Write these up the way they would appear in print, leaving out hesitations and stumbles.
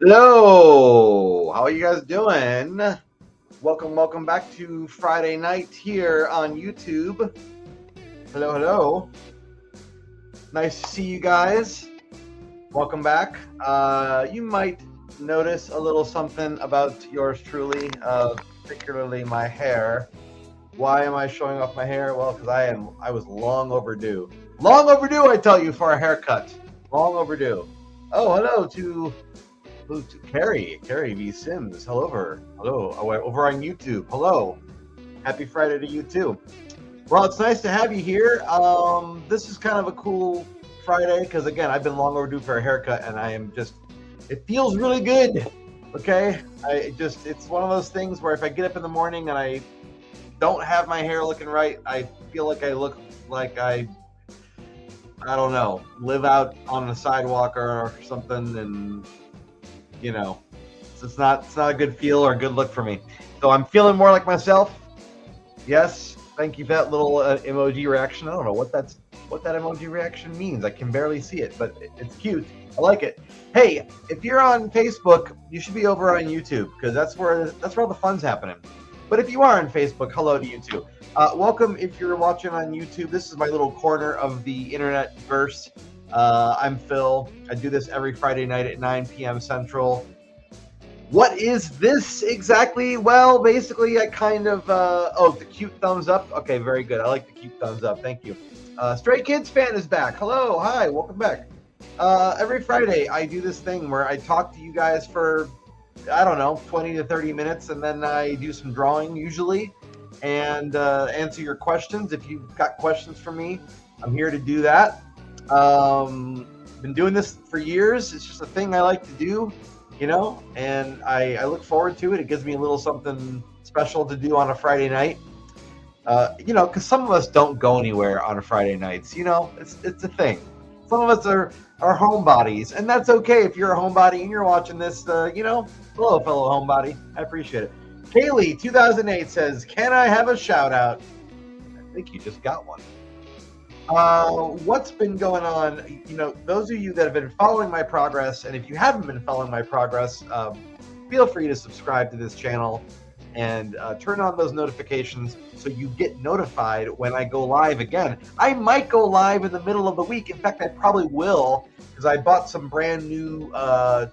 Hello, how are you guys doing? Welcome back to Friday night here on YouTube. Hello. Nice to see you guys. Welcome back. You might notice a little something about yours truly, particularly my hair. Why am I showing off my hair? Well, because I was long overdue. Long overdue, I tell you, for a haircut. Long overdue. Oh, hello to Carrie V Sims. Hello. Over on YouTube. Hello. Happy Friday to you too. Well, it's nice to have you here. This is kind of a cool Friday because again, I've been long overdue for a haircut, and it feels really good. Okay, it's one of those things where if I get up in the morning and I don't have my hair looking right, I feel like I look like I don't know, live out on the sidewalk or something, and it's not a good feel or a good look for me. So I'm feeling more like myself. Yes, thank you for that little emoji reaction. I don't know what that emoji reaction means. I can barely see it, but it's cute. I like it. Hey, if you're on Facebook, you should be over on YouTube because that's where all the fun's happening. But if you are on Facebook, hello to you too. Welcome if you're watching on YouTube. This is my little corner of the internet verse. I'm Phil. I do this every Friday night at 9 p.m. Central. What is this exactly? Well, basically, I kind of... the cute thumbs up. Okay, very good. I like the cute thumbs up. Thank you. Stray Kids fan is back. Hello. Hi. Welcome back. Every Friday, I do this thing where I talk to you guys for, I don't know, 20 to 30 minutes, and then I do some drawing, usually, and answer your questions. If you've got questions for me, I'm here to do that. Been doing this for years. It's just a thing I like to do, and I look forward to it. It gives me a little something special to do on a Friday night. Because some of us don't go anywhere on a Friday nights. It's a thing. Some of us are homebodies, and that's okay if you're a homebody and you're watching this. Hello, fellow homebody. I appreciate it. Kaylee, 2008 says, "Can I have a shout out?" I think you just got one. What's been going on? Those of you that have been following my progress, and if you haven't been following my progress, feel free to subscribe to this channel and turn on those notifications so you get notified when I go live again. I might go live in the middle of the week. In fact, I probably will, because I bought some brand new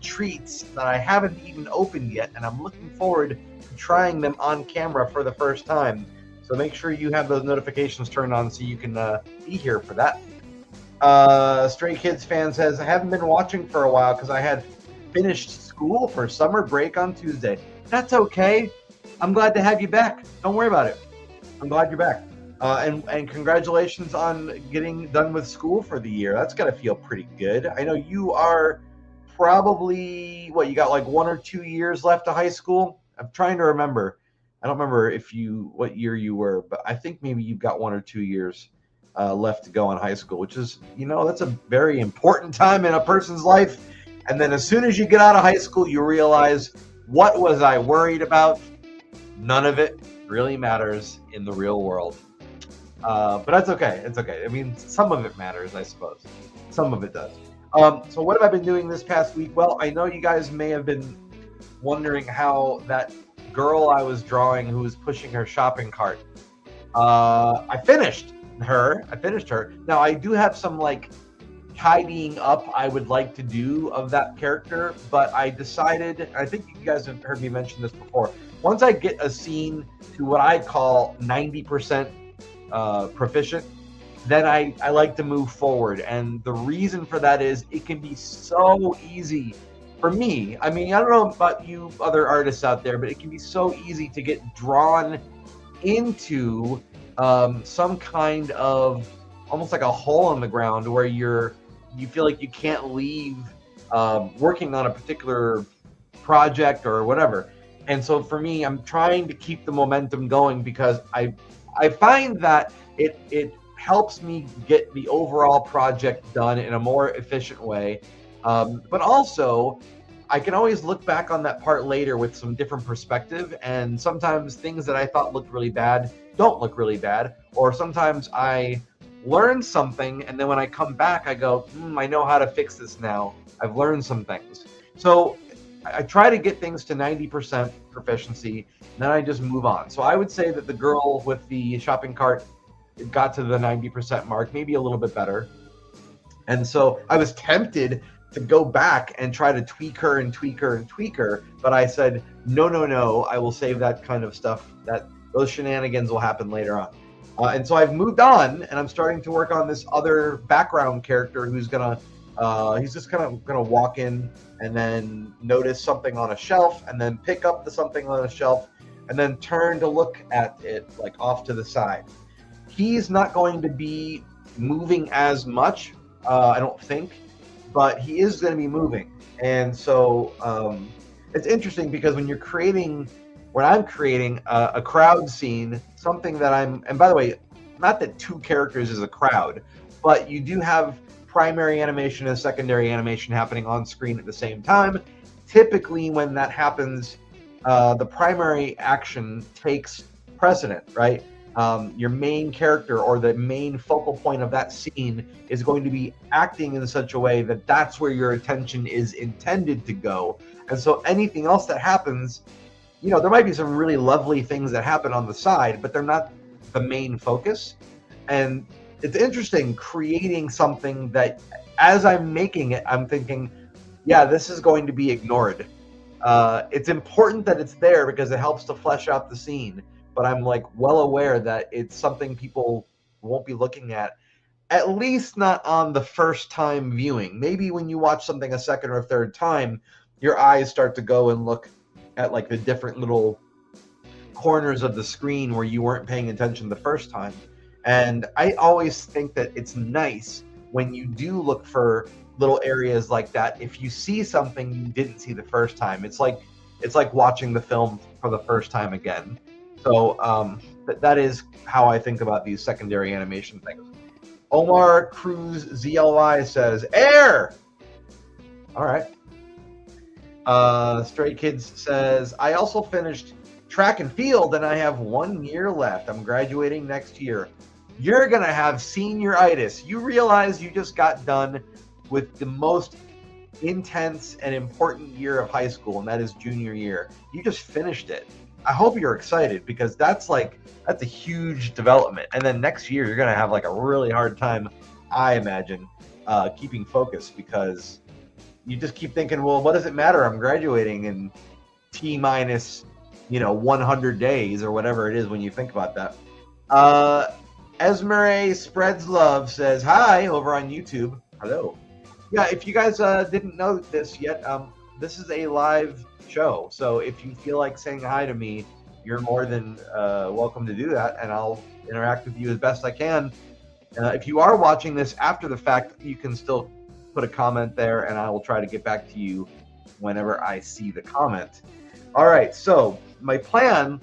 treats that I haven't even opened yet, and I'm looking forward to trying them on camera for the first time. So make sure you have those notifications turned on so you can be here for that. Stray Kids fan says, "I haven't been watching for a while because I had finished school for summer break on Tuesday." That's okay. I'm glad to have you back. Don't worry about it. I'm glad you're back. And congratulations on getting done with school for the year. That's got to feel pretty good. I know you are probably, you got like 1 or 2 years left of high school? I'm trying to remember. I don't remember what year you were, but I think maybe you've got 1 or 2 years left to go in high school, which is, that's a very important time in a person's life. And then as soon as you get out of high school, you realize, what was I worried about? None of it really matters in the real world. But that's okay. It's okay. I mean, some of it matters, I suppose. Some of it does. So what have I been doing this past week? Well, I know you guys may have been wondering how that girl I was drawing who was pushing her shopping cart, I finished her. Now, I do have some, tidying up I would like to do of that character, but I decided, I think you guys have heard me mention this before, once I get a scene to what I call 90% proficient, then I like to move forward. And the reason for that is it can be so easy for me. I mean, I don't know about you other artists out there, but it can be so easy to get drawn into some kind of almost like a hole in the ground where you feel like you can't leave working on a particular project or whatever. And so for me, I'm trying to keep the momentum going because I find that it helps me get the overall project done in a more efficient way. But also, I can always look back on that part later with some different perspective, and sometimes things that I thought looked really bad don't look really bad, or sometimes I learn something, and then when I come back, I go, I know how to fix this now. I've learned some things. So I try to get things to 90% proficiency, and then I just move on. So I would say that the girl with the shopping cart got to the 90% mark, maybe a little bit better. And so I was tempted to go back and try to tweak her and tweak her and tweak her, but I said, no, no, no, I will save that kind of stuff. Those shenanigans will happen later on. And so I've moved on, and I'm starting to work on this other background character who's he's just kind of gonna walk in and then notice something on a shelf, and then pick up the something on a shelf, and then turn to look at it like off to the side. He's not going to be moving as much, I don't think, but he is going to be moving. And so it's interesting because when I'm creating a crowd scene, something that and by the way, not that two characters is a crowd, but you do have primary animation and secondary animation happening on screen at the same time. Typically, when that happens, the primary action takes precedent, right? Your main character or the main focal point of that scene is going to be acting in such a way that that's where your attention is intended to go. And so anything else that happens, there might be some really lovely things that happen on the side, but they're not the main focus. And it's interesting creating something that as I'm making it, I'm thinking, yeah, this is going to be ignored. It's important that it's there because it helps to flesh out the scene. But I'm well aware that it's something people won't be looking at least not on the first time viewing. Maybe when you watch something a second or a third time, your eyes start to go and look at the different little corners of the screen where you weren't paying attention the first time. And I always think that it's nice when you do look for little areas like that. If you see something you didn't see the first time, it's like watching the film for the first time again. So that is how I think about these secondary animation things. Omar Cruz ZLY says, air! All right. Stray Kids says, I also finished track and field and I have 1 year left. I'm graduating next year. You're going to have senioritis. You realize you just got done with the most intense and important year of high school, and that is junior year. You just finished it. I hope you're excited because that's a huge development. And then next year, you're going to have a really hard time, I imagine, keeping focus because you just keep thinking, well, what does it matter? I'm graduating in T minus, 100 days or whatever it is when you think about that. Esmeralda Spreads Love says, hi, over on YouTube. Hello. Yeah, if you guys didn't know this yet, this is a live show. So if you feel like saying hi to me, you're more than welcome to do that, and I'll interact with you as best I can. If you are watching this after the fact, you can still put a comment there, and I will try to get back to you whenever I see the comment. All right, so my plan,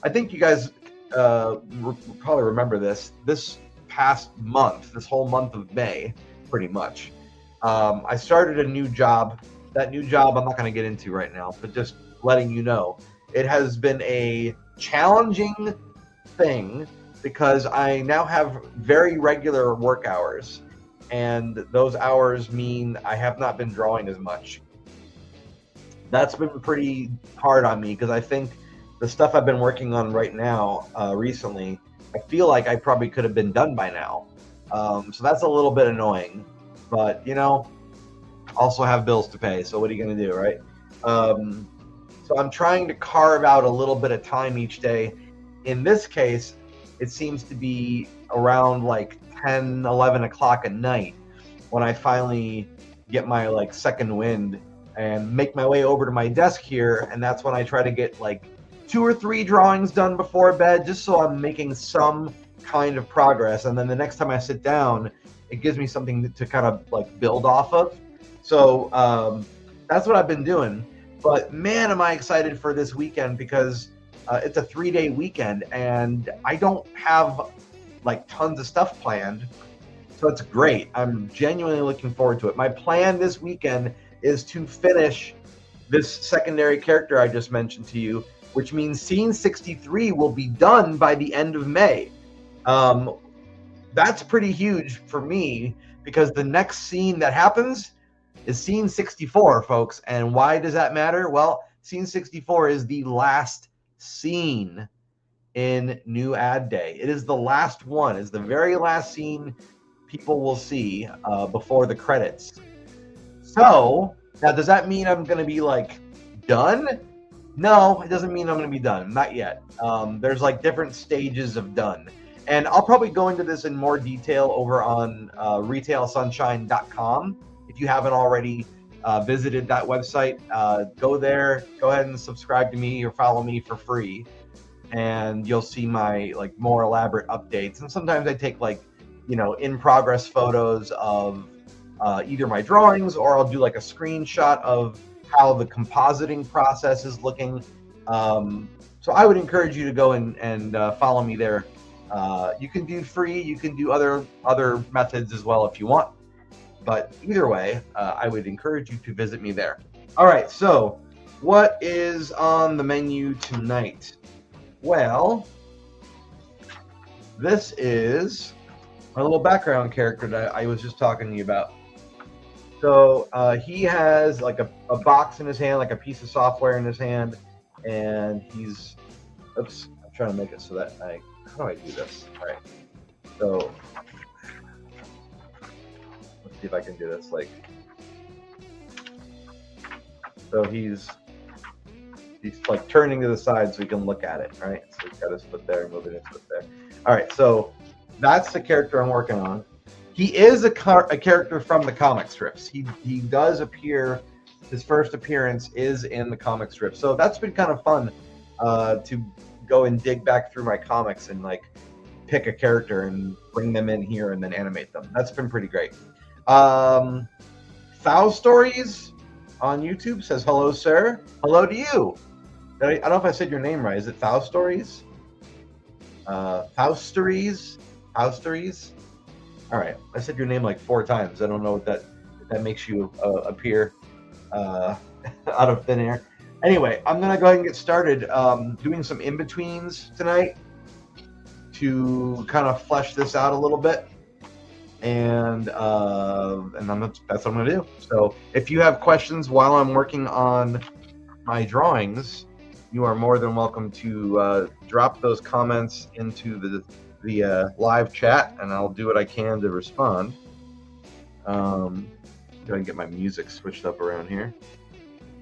I think you guys probably remember this past month, this whole month of May, pretty much. I started a new job. That new job I'm not going to get into right now, but just letting you know, it has been a challenging thing because I now have very regular work hours, and those hours mean I have not been drawing as much. That's been pretty hard on me because I think the stuff I've been working on right now recently, I feel like I probably could have been done by now. So that's a little bit annoying, but also have bills to pay, so what are you going to do, right? So I'm trying to carve out a little bit of time each day. In this case, it seems to be around 10, 11 o'clock at night when I finally get my second wind and make my way over to my desk here, and that's when I try to get 2 or 3 drawings done before bed, just so I'm making some kind of progress. And then the next time I sit down, it gives me something to kind of build off of. So that's what I've been doing. But man, am I excited for this weekend because it's a 3-day weekend and I don't have tons of stuff planned. So it's great. I'm genuinely looking forward to it. My plan this weekend is to finish this secondary character I just mentioned to you, which means scene 63 will be done by the end of May. That's pretty huge for me because the next scene that happens, is scene 64, folks. And why does that matter? Well, scene 64 is the last scene in New Ad Day. It is the last one. It's the very last scene people will see before the credits. So now, does that mean I'm going to be like done? No, it doesn't mean I'm going to be done. Not yet. There's like different stages of done. And I'll probably go into this in more detail over on retailsunshine.com. If you haven't already visited that website, go there, go ahead and subscribe to me or follow me for free. And you'll see my like more elaborate updates. And sometimes I take like, in progress photos of either my drawings, or I'll do like a screenshot of how the compositing process is looking. So I would encourage you to go and follow me there. You can do free, you can do other methods as well if you want. But either way, I would encourage you to visit me there. All right, so what is on the menu tonight? Well, this is my little background character that I was just talking to you about. So he has like a box in his hand, like a piece of software in his hand, and he's, oops, I'm trying to make it so that how do I do this? All right, so let's see if I can do this. Like, so he's like turning to the side so we can look at it, right? So he's got his foot there, moving his foot there. All right, so that's the character I'm working on. He is a character from the comic strips. He does appear. His first appearance is in the comic strip, so that's been kind of fun to go and dig back through my comics and like pick a character and bring them in here and then animate them. That's been pretty great. Foul Stories on YouTube says hello, sir. Hello to you. I don't know if I said your name right. Is it Foul Stories? Fausteries? Fausteries? All right, I said your name like 4 times. I don't know if that makes you appear out of thin air. Anyway, I'm gonna go ahead and get started doing some in-betweens tonight to kind of flesh this out a little bit, and that's what I'm gonna do. So if you have questions while I'm working on my drawings, you are more than welcome to drop those comments into the live chat, and I'll do what I can to respond. Go ahead and get my music switched up around here.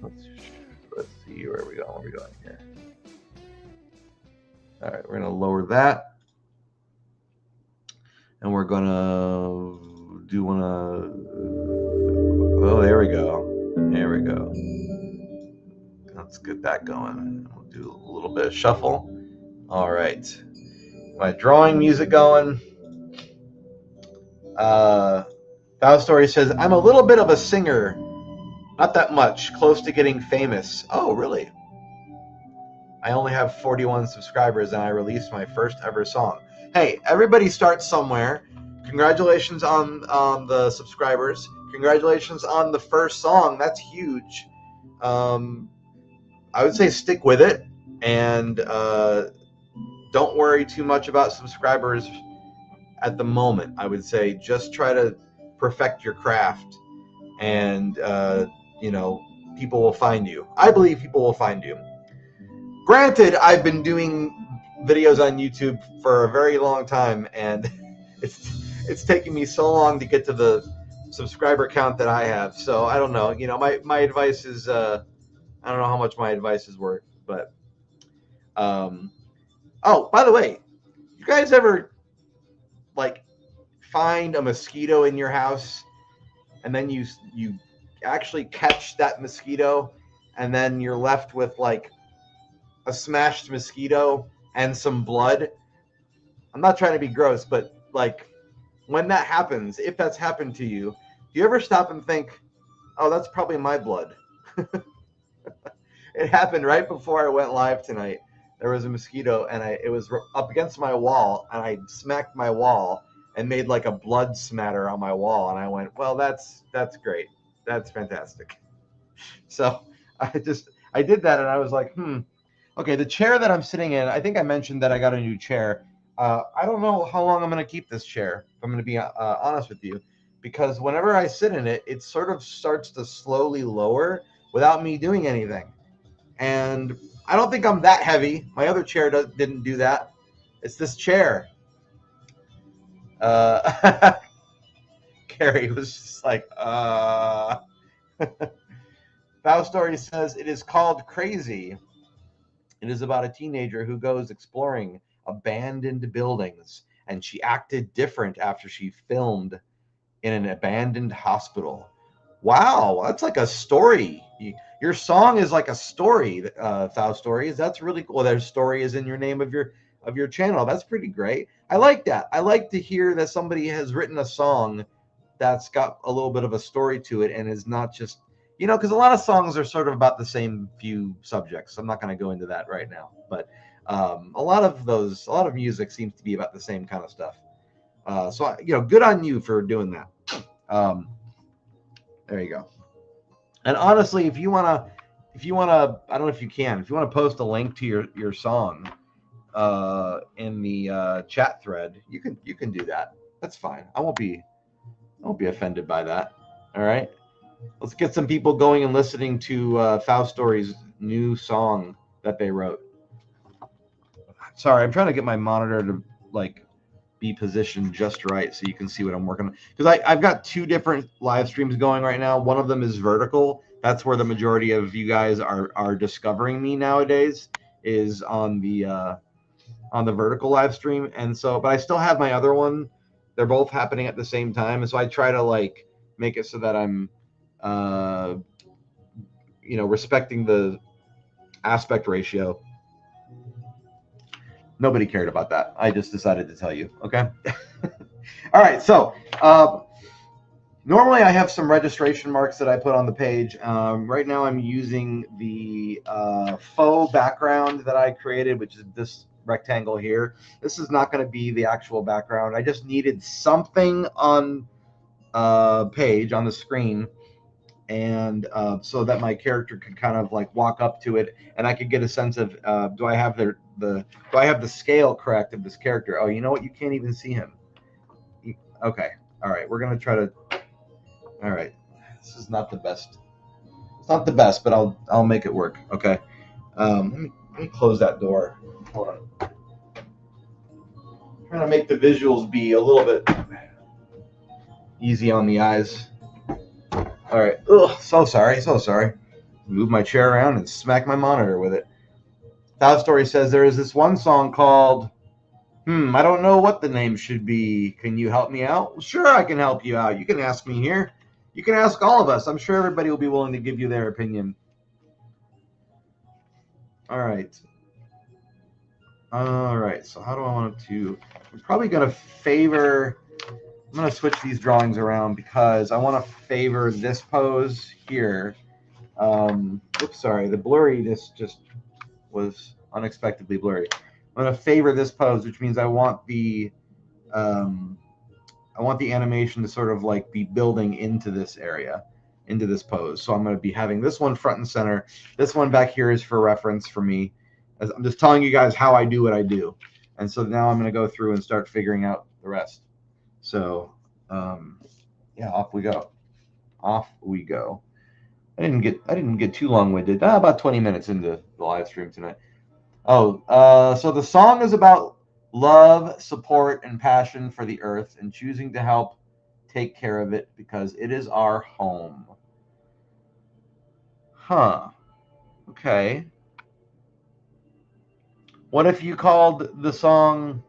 Let's see where we go. Where are we going here? All right, we're gonna lower that, and we're gonna do one of. Oh, there we go. There we go. Let's get that going. We'll do a little bit of shuffle. All right. My drawing music going. Foul Story says, I'm a little bit of a singer. Not that much. Close to getting famous. Oh, really? I only have 41 subscribers and I released my first ever song. Hey, everybody starts somewhere. Congratulations on the subscribers. Congratulations on the first song. That's huge. I would say stick with it, and don't worry too much about subscribers at the moment. I would say just try to perfect your craft, and people will find you. I believe people will find you. Granted, I've been doing videos on YouTube for a very long time, and it's taking me so long to get to the subscriber count that I have. So I don't know. My advice is I don't know how much my advice is worth, but oh, by the way, you guys ever like find a mosquito in your house, and then you actually catch that mosquito, and then you're left with like a smashed mosquito and some blood? I'm not trying to be gross, but like when that happens, if that's happened to you, do you ever stop and think, oh, that's probably my blood? It happened right before I went live tonight. There was a mosquito, and it was up against my wall, and I smacked my wall and made like a blood smatter on my wall, and I went, well, that's great. That's fantastic. So I did that, and I was like, okay, the chair that I'm sitting in, I think I mentioned that I got a new chair. I don't know how long I'm going to keep this chair, if I'm going to be honest with you. because whenever I sit in it, it sort of starts to slowly lower without me doing anything. And I don't think I'm that heavy. My other chair didn't do that. It's this chair. Carrie was just like, Foul Story says it is called Crazy. It is about a teenager who goes exploring abandoned buildings, and she acted different after she filmed in an abandoned hospital. Wow, that's like a story. Your song is like a story, Thou Stories. That's really cool. Their story is in your name of your channel. That's pretty great. I like that. I like to hear that somebody has written a song that's got a little bit of a story to it and is not just, because a lot of songs are sort of about the same few subjects. I'm not going to go into that right now, but a lot of music seems to be about the same kind of stuff. So good on you for doing that. There you go. And honestly, if you wanna, I don't know if you can, if you want to post a link to your song in the chat thread, you can do that. That's fine. I won't be offended by that. All right. Let's get some people going and listening to Foul Story's new song that they wrote. Sorry, I'm trying to get my monitor to be positioned just right so you can see what I'm working on. Because I've got two different live streams going right now. One of them is vertical. That's where the majority of you guys are discovering me nowadays, is on the vertical live stream. And so, but I still have my other one. They're both happening at the same time. And so I try to make it so that I'm respecting the aspect ratio. Nobody cared about that. I just decided to tell you. Okay. All right. So normally I have some registration marks that I put on the page. Right now I'm using the faux background that I created, which is this rectangle here. This is not going to be the actual background. I just needed something on page on the screen, and so that my character could kind of walk up to it, and I could get a sense of do I have the scale correct of this character? Oh, you know what? You can't even see him. Okay. All right. We're gonna try to. All right. This is not the best. It's not the best, but I'll make it work. Okay. Let me close that door. Hold on. I'm trying to make the visuals be a little bit easy on the eyes. All right. Ugh. So sorry. Move my chair around and smack my monitor with it. Foul Story says there is this one song called I don't know what the name should be. Can you help me out? Well, sure, I can help you out. You can ask me here. You can ask all of us. I'm sure everybody will be willing to give you their opinion. All right. So how do I want to? I'm probably going to favor. I'm going to switch these drawings around because I want to favor this pose here. Oops, sorry. The blurriness just was unexpectedly blurry. I'm going to favor this pose, which means I want the animation to sort of be building into this area, into this pose. So I'm going to be having this one front and center. This one back here is for reference for me. As I'm just telling you guys how I do what I do. And so now I'm going to go through and start figuring out the rest. So, yeah, off we go. I didn't get too long-winded. About 20 minutes into the live stream tonight. So the song is about love, support, and passion for the earth, and choosing to help take care of it because it is our home. Huh. Okay. What if you called the song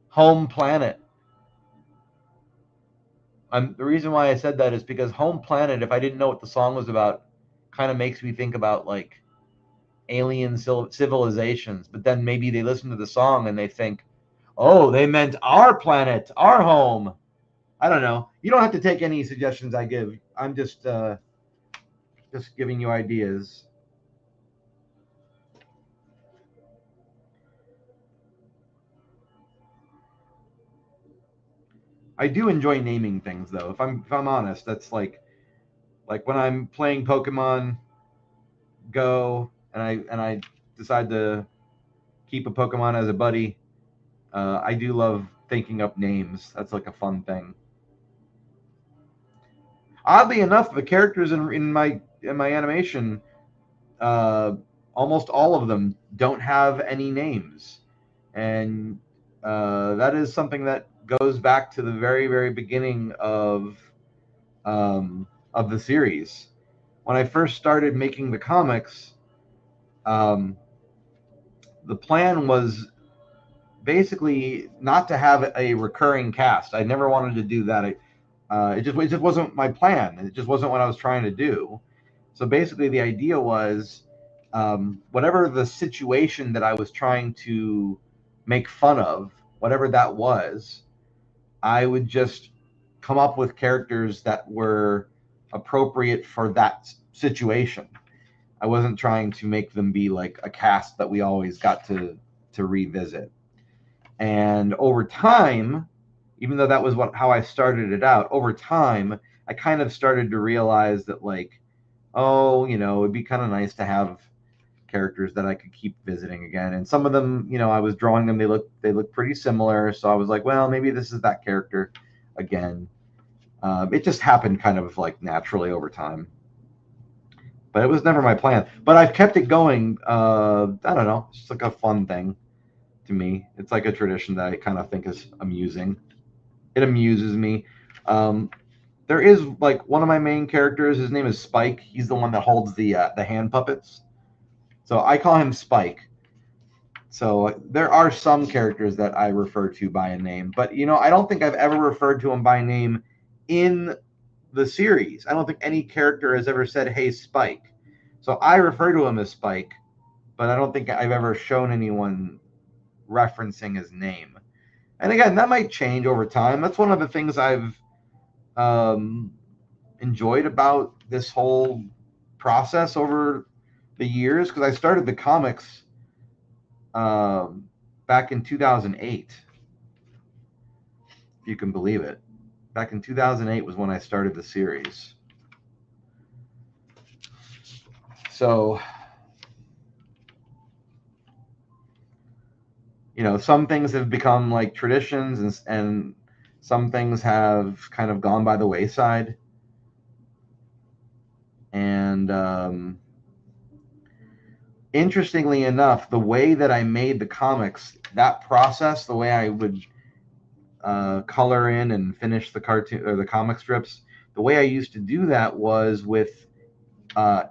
Home Planet? The reason why I said that is because Home Planet, if I didn't know what the song was about, kind of makes me think about alien civilizations. But then maybe they listen to the song and they think, oh, they meant our planet, our home. I don't know. You don't have to take any suggestions I give. I'm just giving you ideas. I do enjoy naming things, though. If I'm honest, that's like when I'm playing Pokemon Go and I decide to keep a Pokemon as a buddy. I do love thinking up names. That's like a fun thing. Oddly enough, the characters in my animation, almost all of them don't have any names, and that is something that goes back to the very beginning of the series. When I first started making the comics, um, the plan was basically not to have a recurring cast. I never wanted to do that. It just wasn't my plan. It just wasn't what I was trying to do. So basically, the idea was, whatever the situation that I was trying to make fun of, whatever that was, I would just come up with characters that were appropriate for that situation. I wasn't trying to make them be like a cast that we always got to revisit. And over time, even though that was how I started it out, over time I kind of started to realize that, like, oh, it'd be kind of nice to have characters that I could keep visiting again. And some of them, I was drawing them, they look pretty similar, so I was like, well, maybe this is that character again. It just happened kind of like naturally over time, but it was never my plan. But I've kept it going. I don't know, it's just like a fun thing to me. It's like a tradition that I kind of think is amusing. It amuses me. Um, there is, like, one of my main characters. His name is Spike. He's the one that holds the hand puppets. So I call him Spike. So there are some characters that I refer to by a name, but I don't think I've ever referred to him by name in the series. I don't think any character has ever said, "Hey, Spike." So I refer to him as Spike, but I don't think I've ever shown anyone referencing his name. And again, that might change over time. That's one of the things I've um, enjoyed about this whole process over the years, because I started the comics um, back in 2008, if you can believe it. Back in 2008 was when I started the series. So, some things have become like traditions, and some things have kind of gone by the wayside. And interestingly enough, the way that I made the comics, that process, the way I would color in and finish the cartoon or the comic strips, the way I used to do that was with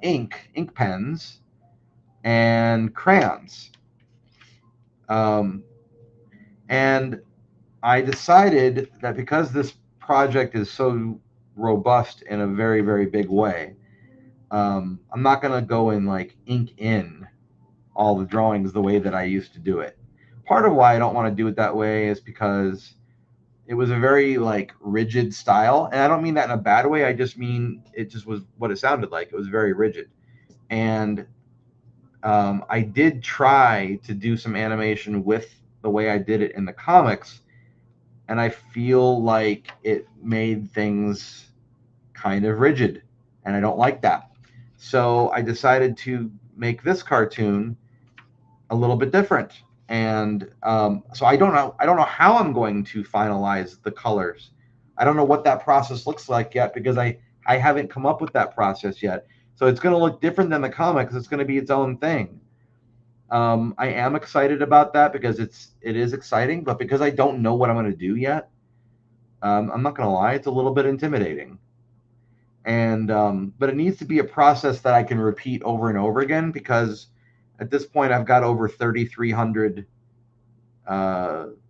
ink pens, and crayons. And I decided that because this project is so robust in a very big way, I'm not going to go and like ink in all the drawings the way that I used to do it. Part of why I don't want to do it that way is because it was a very like rigid style, and I don't mean that in a bad way. I just mean it just was what it sounded like. It was very rigid, and I did try to do some animation with the way I did it in the comics, and I feel like it made things kind of rigid, and I don't like that. So I decided to make this cartoon a little bit different, and so I don't know how I'm going to finalize the colors. I don't know what that process looks like yet, because I haven't come up with that process yet. So it's going to look different than the comics. It's going to be its own thing. I am excited about that because it is exciting, but because I don't know what I'm going to do yet, I'm not going to lie, it's a little bit intimidating. And but it needs to be a process that I can repeat over and over again, because at this point I've got over 3,300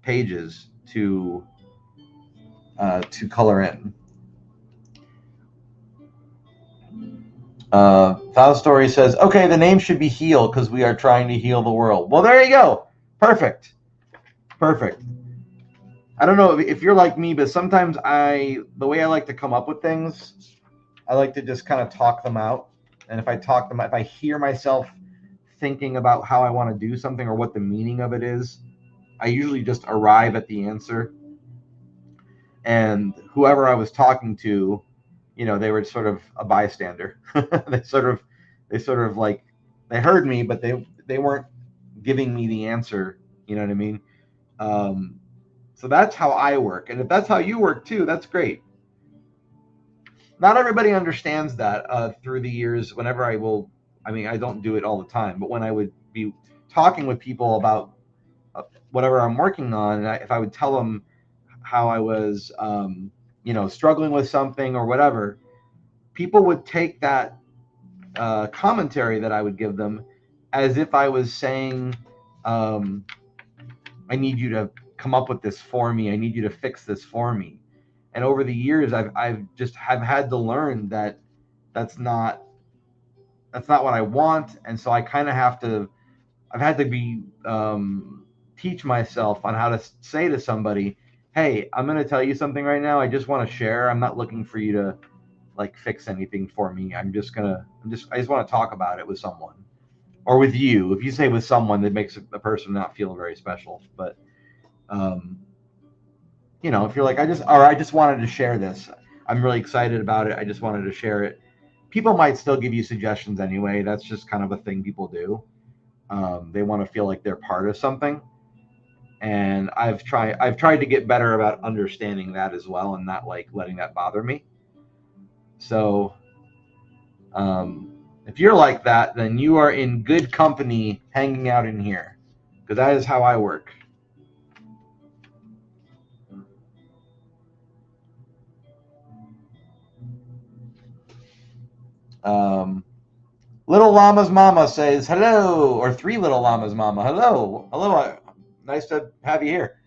pages to color in. Foul Story says, okay, the name should be Heal because we are trying to heal the world. Well, there you go. Perfect. I don't know if you're like me, but sometimes the way I like to come up with things, I like to just kind of talk them out. And if I hear myself thinking about how I want to do something or what the meaning of it is, I usually just arrive at the answer. And whoever I was talking to, they were sort of a bystander. they sort of like, they heard me, but they weren't giving me the answer. You know what I mean? So that's how I work. And if that's how you work too, that's great. not everybody understands that through the years. Whenever I don't do it all the time, but when I would be talking with people about whatever I'm working on, and if I would tell them how I was, struggling with something or whatever, people would take that commentary that I would give them as if I was saying, I need you to come up with this for me. I need you to fix this for me. And over the years, I've had to learn that that's not what I want. And so I kind of I've had to teach myself on how to say to somebody, hey, I'm going to tell you something right now. I just want to share. I'm not looking for you to like fix anything for me. I just want to talk about it with someone or with you. If you say with someone, that makes a person not feel very special. But, if you're like, I just wanted to share this. I'm really excited about it. I just wanted to share it. People might still give you suggestions anyway. That's just kind of a thing people do. They want to feel like they're part of something. And I've tried to get better about understanding that as well and not like letting that bother me. So if you're like that, then you are in good company hanging out in here, because that is how I work. Little Llama's Mama says hello, or Three Little Llama's Mama. Hello. Nice to have you here.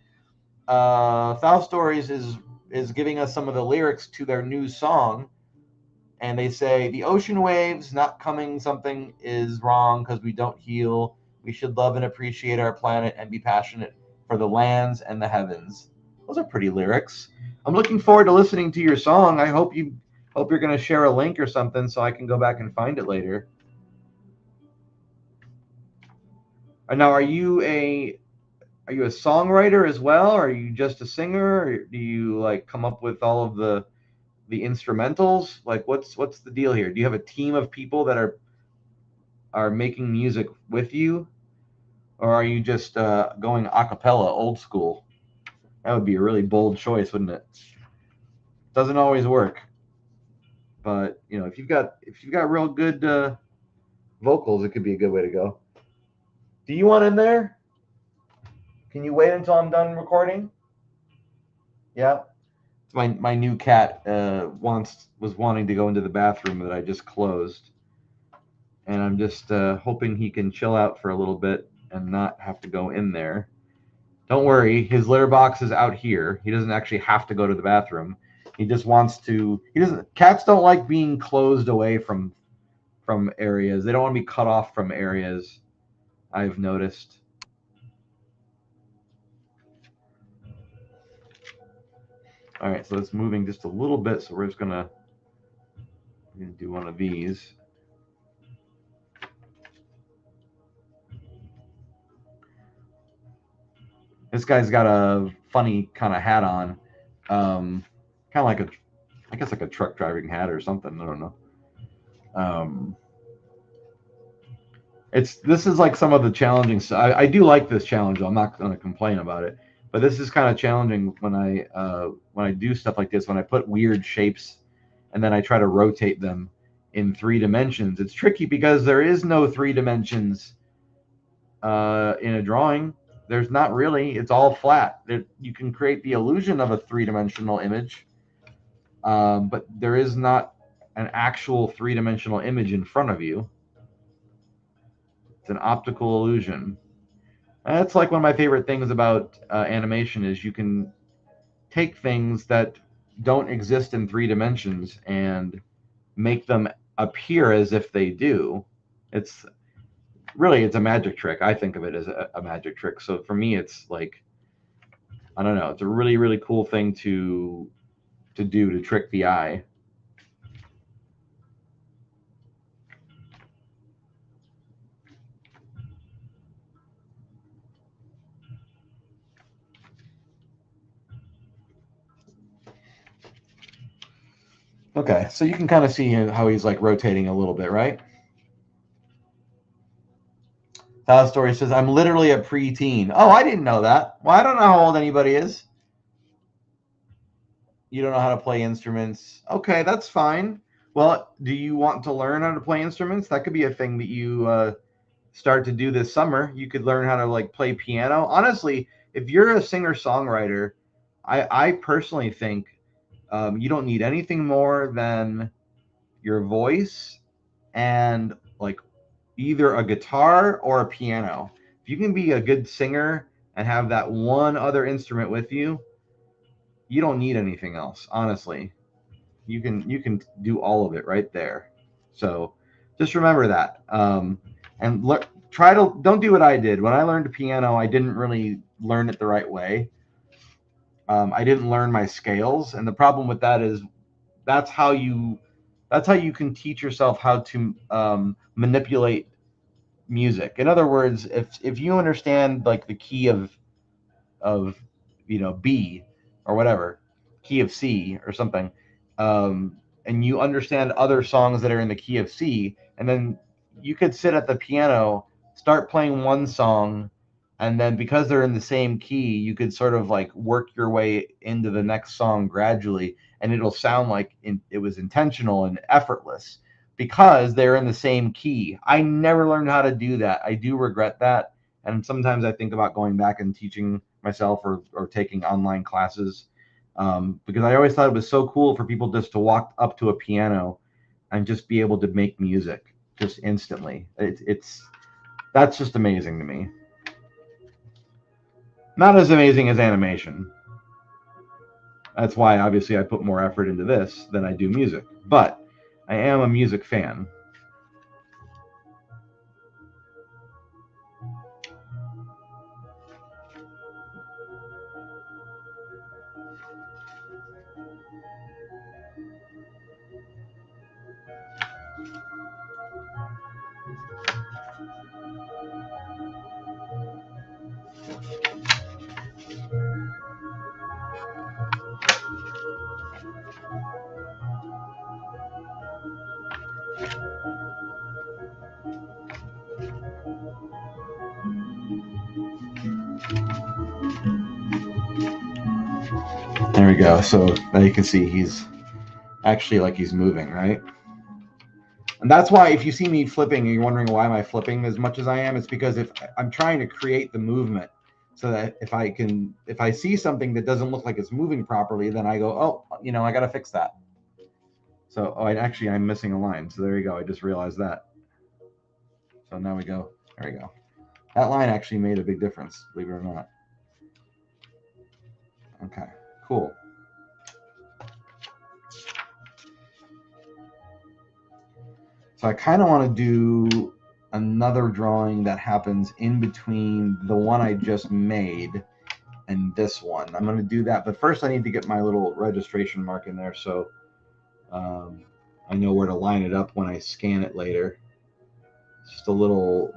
Thou Stories is giving us some of the lyrics to their new song, and they say the ocean waves not coming something is wrong because we don't heal. We should love and appreciate our planet and be passionate for the lands and the heavens. Those are pretty lyrics. I'm looking forward to listening to your song. I hope you're going to share a link or something so I can go back and find it later. Now, are you a songwriter as well, or are you just a singer, or do you like come up with all of the instrumentals? Like, what's the deal here? Do you have a team of people that are making music with you, or are you just going a cappella, old school? That would be a really bold choice, wouldn't it? Doesn't always work, but if you've got real good vocals, it could be a good way to go. Do you want in there? Can you wait until I'm done recording? Yeah. My new cat was wanting to go into the bathroom that I just closed, and I'm just hoping he can chill out for a little bit and not have to go in there. Don't worry, his litter box is out here. He doesn't actually have to go to the bathroom. He just wants to. He doesn't. Cats don't like being closed away from areas. They don't want to be cut off from areas, I've noticed. All right, so it's moving just a little bit, so we're gonna do one of these. This guy's got a funny kind of hat on, kind of like I guess like a truck driving hat or something. I don't know. This is like some of the challenging stuff. I do like this challenge. I'm not going to complain about it, but this is kind of challenging when I do stuff like this. When I put weird shapes and then I try to rotate them in 3 dimensions. It's tricky because there is no 3 dimensions in a drawing. There's not really. It's all flat. You can create the illusion of a 3-dimensional image, but there is not an actual 3-dimensional image in front of you. It's an optical illusion. That's like one of my favorite things about animation is you can take things that don't exist in 3 dimensions and make them appear as if they do. It's a magic trick. I think of it as a magic trick. So for me, it's like, I don't know. It's a really, really cool thing to do to trick the eye. Okay, so you can kind of see how he's like rotating a little bit, right? That story says, I'm literally a preteen. Oh, I didn't know that. Well, I don't know how old anybody is. You don't know how to play instruments. Okay, that's fine. Well, do you want to learn how to play instruments? That could be a thing that you start to do this summer. You could learn how to like play piano. Honestly, if you're a singer-songwriter, I personally think you don't need anything more than your voice and like either a guitar or a piano. If you can be a good singer and have that one other instrument with you, you don't need anything else, honestly. You can do all of it right there. So just remember that. And try to don't do what I did. When I learned piano, I didn't really learn it the right way. I didn't learn my scales, and the problem with that is that's how you that's how you can teach yourself how to manipulate music. In other words, if you understand like the key of B or whatever, key of C or something, and you understand other songs that are in the key of C, and then you could sit at the piano, start playing one song, and then because they're in the same key, you could sort of like work your way into the next song gradually, and it'll sound like it was intentional and effortless because they're in the same key. I never learned how to do that. I do regret that. And sometimes I think about going back and teaching myself or taking online classes because I always thought it was so cool for people just to walk up to a piano and just be able to make music just instantly. That's just amazing to me. Not as amazing as animation. That's why obviously I put more effort into this than I do music. But I am a music fan. There we go. So now you can see he's actually like he's moving, right? And that's why if you see me flipping and you're wondering why am I flipping as much as I am, it's because if I'm trying to create the movement so that if I see something that doesn't look like it's moving properly, then I go, oh, I got to fix that. So, I'm missing a line. So there you go. I just realized that. So now we go. There we go. That line actually made a big difference, believe it or not. Okay, cool. So I kind of want to do another drawing that happens in between the one I just made and this one. I'm going to do that, but first I need to get my little registration mark in there so I know where to line it up when I scan it later. It's just a little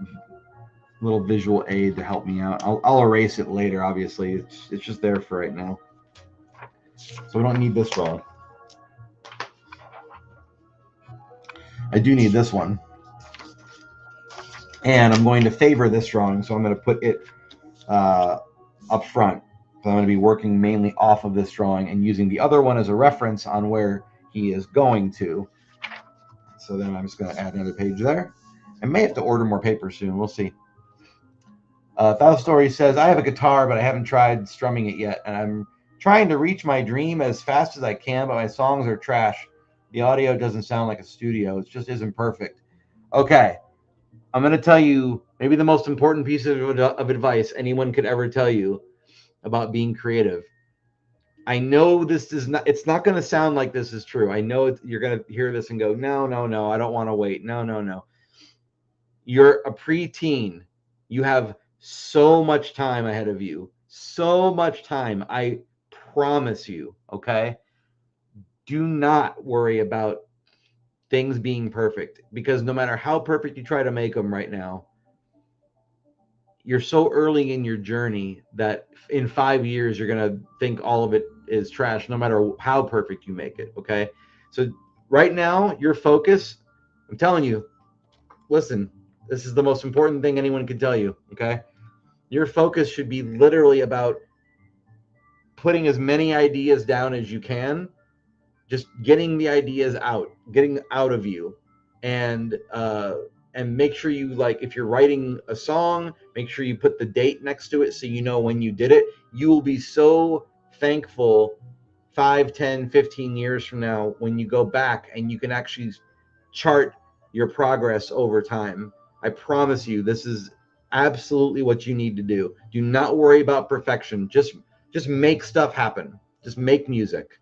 visual aid to help me out. I'll erase it later, obviously. It's just there for right now. So we don't need this drawing. I do need this one. And I'm going to favor this drawing, so I'm going to put it up front. So I'm going to be working mainly off of this drawing and using the other one as a reference on where he is going to. So then I'm just going to add another page there. I may have to order more paper soon. We'll see. Thousand Story says, I have a guitar, but I haven't tried strumming it yet. And I'm trying to reach my dream as fast as I can, but my songs are trash. The audio doesn't sound like a studio. It just isn't perfect. Okay. I'm going to tell you maybe the most important piece of advice anyone could ever tell you about being creative. I know it's not going to sound like this is true. I know you're going to hear this and go, no, I don't want to wait. No. You're a preteen. You have so much time ahead of you. So much time. I promise you, okay? Do not worry about things being perfect, because no matter how perfect you try to make them right now, you're so early in your journey that in 5 years you're going to think all of it is trash no matter how perfect you make it. Okay, so right now your focus, I'm telling you, listen, this is the most important thing anyone can tell you. Okay, your focus should be literally about putting as many ideas down as you can, just getting the ideas out, getting out of you, and make sure you, like, if you're writing a song, make sure you put the date next to it so you know when you did it. You will be so thankful 5, 10, 15 years from now when you go back and you can actually chart your progress over time. I promise you, this is absolutely what you need to do. Do not worry about perfection. Just make stuff happen. Just make music.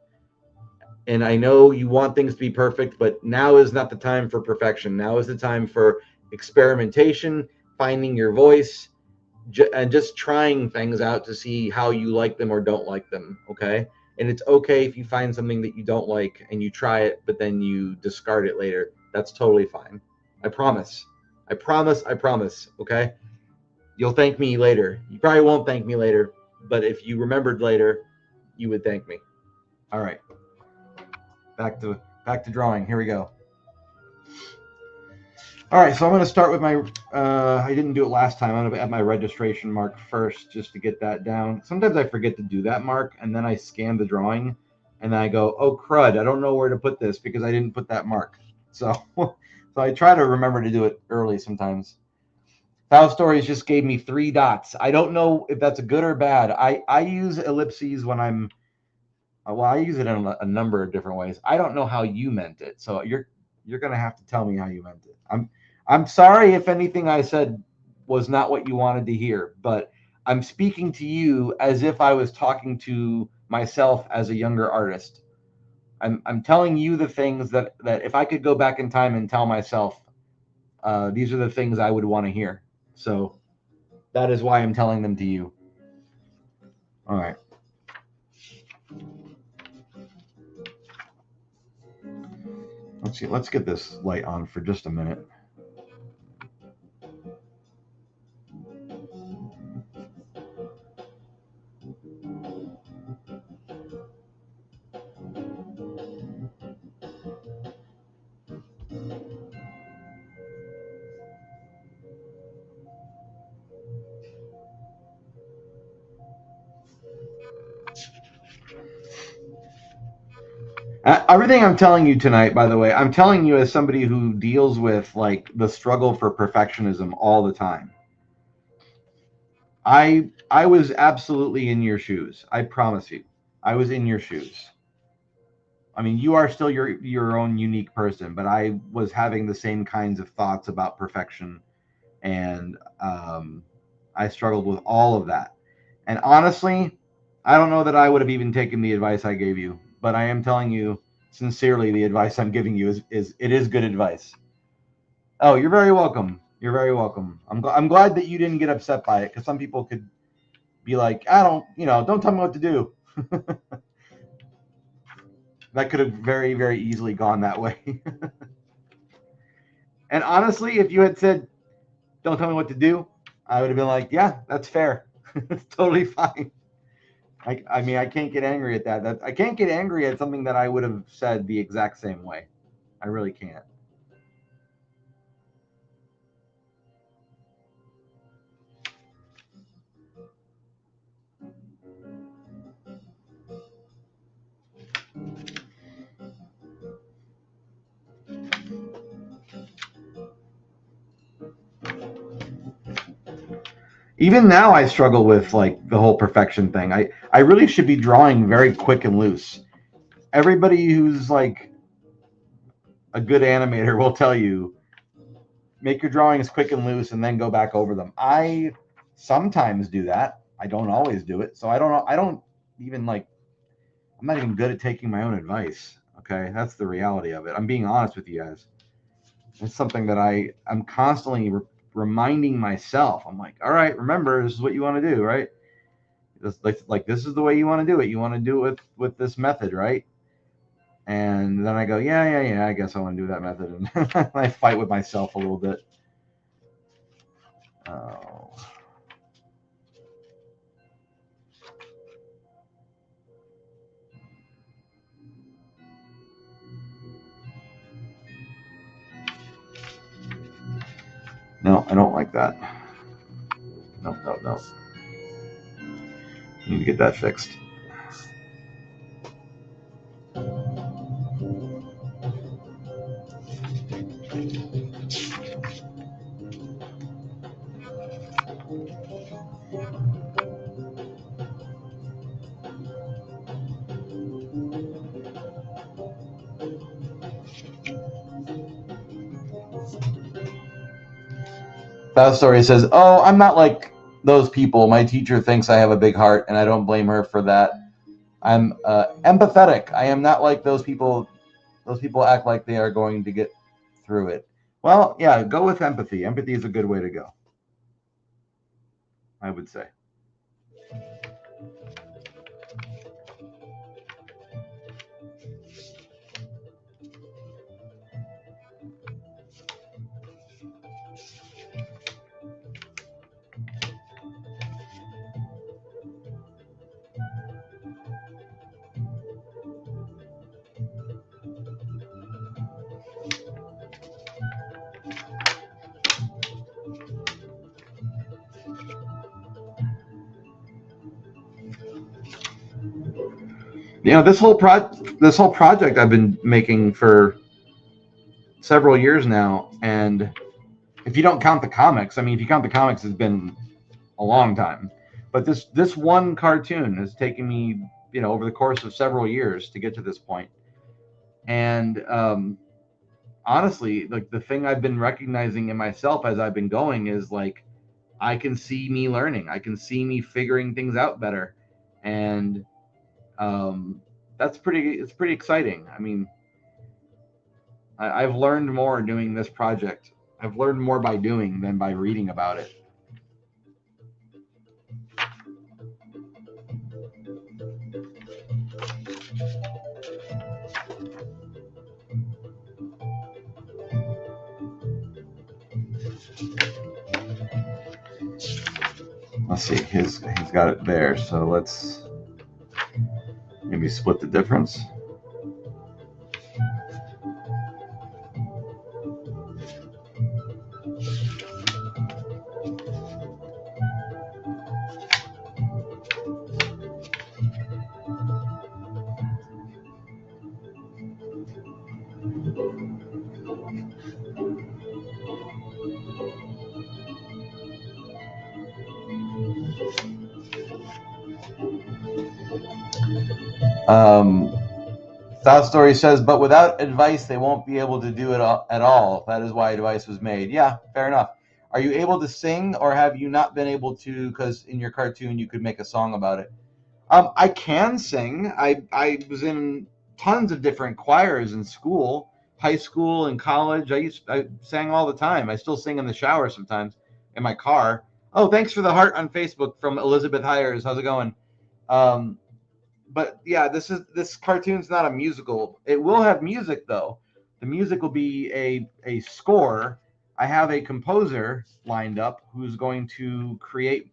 And I know you want things to be perfect, but now is not the time for perfection. Now is the time for experimentation, finding your voice, and just trying things out to see how you like them or don't like them. Okay. And it's okay if you find something that you don't like and you try it, but then you discard it later. That's totally fine. I promise. I promise. I promise. Okay. You'll thank me later. You probably won't thank me later, but if you remembered later, you would thank me. All right. Back to drawing. Here we go. All right, so I'm going to start with my, I didn't do it last time. I'm going to add my registration mark first just to get that down. Sometimes I forget to do that mark, and then I scan the drawing, and then I go, oh, crud, I don't know where to put this because I didn't put that mark. So, so I try to remember to do it early sometimes. Foul Stories just gave me 3 dots. I don't know if that's good or bad. I use ellipses when I'm, well, I use it in a number of different ways. I don't know how you meant it, so you're going to have to tell me how you meant it. I'm sorry if anything I said was not what you wanted to hear, but I'm speaking to you as if I was talking to myself as a younger artist. I'm telling you the things that if I could go back in time and tell myself, these are the things I would want to hear. So that is why I'm telling them to you. All right. Let's see. Let's get this light on for just a minute. Everything I'm telling you tonight, by the way, I'm telling you as somebody who deals with like the struggle for perfectionism all the time. I was absolutely in your shoes. I promise you. I was in your shoes. I mean, you are still your own unique person, but I was having the same kinds of thoughts about perfection, and I struggled with all of that. And honestly, I don't know that I would have even taken the advice I gave you, but I am telling you sincerely, the advice I'm giving you is good advice. Oh, you're very welcome. You're very welcome. I'm glad that you didn't get upset by it, because some people could be like, I don't, don't tell me what to do. That could have very, very easily gone that way. And honestly, if you had said, don't tell me what to do, I would have been like, yeah, that's fair. It's totally fine. I mean, I can't get angry at that. I can't get angry at something that I would have said the exact same way. I really can't. Even now, I struggle with like the whole perfection thing. I really should be drawing very quick and loose. Everybody who's like a good animator will tell you, make your drawings quick and loose and then go back over them. I sometimes do that. I don't always do it. So I don't know. I don't even like, I'm not even good at taking my own advice. Okay. That's the reality of it. I'm being honest with you guys. It's something that I'm constantly reminding myself. I'm like, all right, remember, this is what you want to do, right? This, like this is the way you want to do it. You want to do it with this method, right? And then I go, yeah. I guess I want to do that method, and I fight with myself a little bit. Oh. No, I don't like that. No. I need to get that fixed. That story says, "Oh, I'm not like those people. My teacher thinks I have a big heart, and I don't blame her for that. I'm empathetic. I am not like those people. Those people act like they are going to get through it." Well, yeah, go with empathy. Empathy is a good way to go, I would say. You know, this whole project I've been making for several years now, and if you don't count the comics, I mean, if you count the comics, it's been a long time. But this one cartoon has taken me, you know, over the course of several years to get to this point. And honestly, like the thing I've been recognizing in myself as I've been going is like I can see me learning, I can see me figuring things out better, and it's pretty exciting. I mean, I've learned more doing this project. I've learned more by doing than by reading about it. Let's see, he's got it there, so let's maybe split the difference. South Story says, but without advice, they won't be able to do it at all. That is why advice was made. Yeah, fair enough. Are you able to sing, or have you not been able to? Because in your cartoon, you could make a song about it. I can sing. I was in tons of different choirs in school, high school and college. I sang all the time. I still sing in the shower sometimes in my car. Oh, thanks for the heart on Facebook from Elizabeth Hires. How's it going? But yeah, this cartoon's not a musical. It will have music though. The music will be a score. I have a composer lined up who's going to create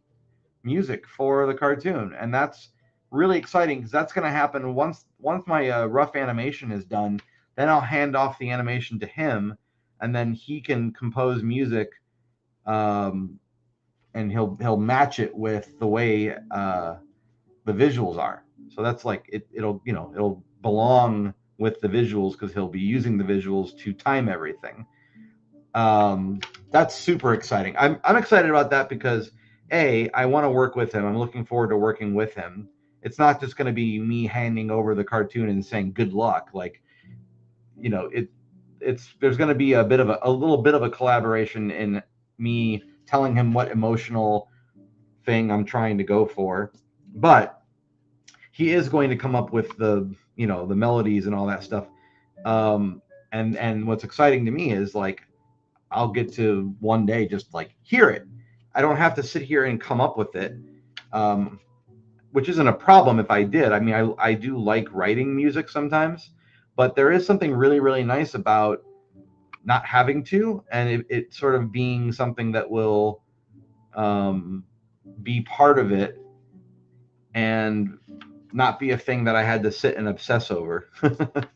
music for the cartoon, and that's really exciting because that's going to happen once my rough animation is done. Then I'll hand off the animation to him, and then he can compose music, and he'll match it with the way the visuals are. So that's like it'll belong with the visuals because he'll be using the visuals to time everything. That's super exciting. I'm excited about that because I want to work with him. I'm looking forward to working with him. It's not just going to be me handing over the cartoon and saying good luck. Like, you know, there's going to be a little bit of a collaboration in me telling him what emotional thing I'm trying to go for, but he is going to come up with the melodies and all that stuff. And what's exciting to me is like I'll get to one day just like hear it. I don't have to sit here and come up with it, which isn't a problem if I did. I mean, I do like writing music sometimes, but there is something really, really nice about not having to, and it sort of being something that will be part of it and not be a thing that I had to sit and obsess over.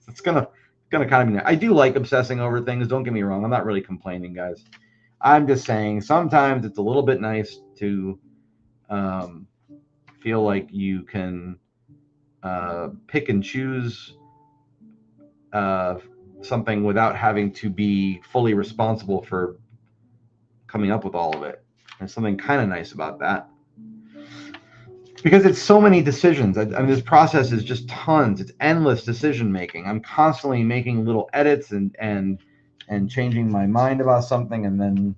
It's gonna kind of be nice. I do like obsessing over things. Don't get me wrong. I'm not really complaining, guys. I'm just saying sometimes it's a little bit nice to feel like you can pick and choose something without having to be fully responsible for coming up with all of it. There's something kind of nice about that. Because it's so many decisions. I mean, this process is just tons. It's endless decision making. I'm constantly making little edits and changing my mind about something, and then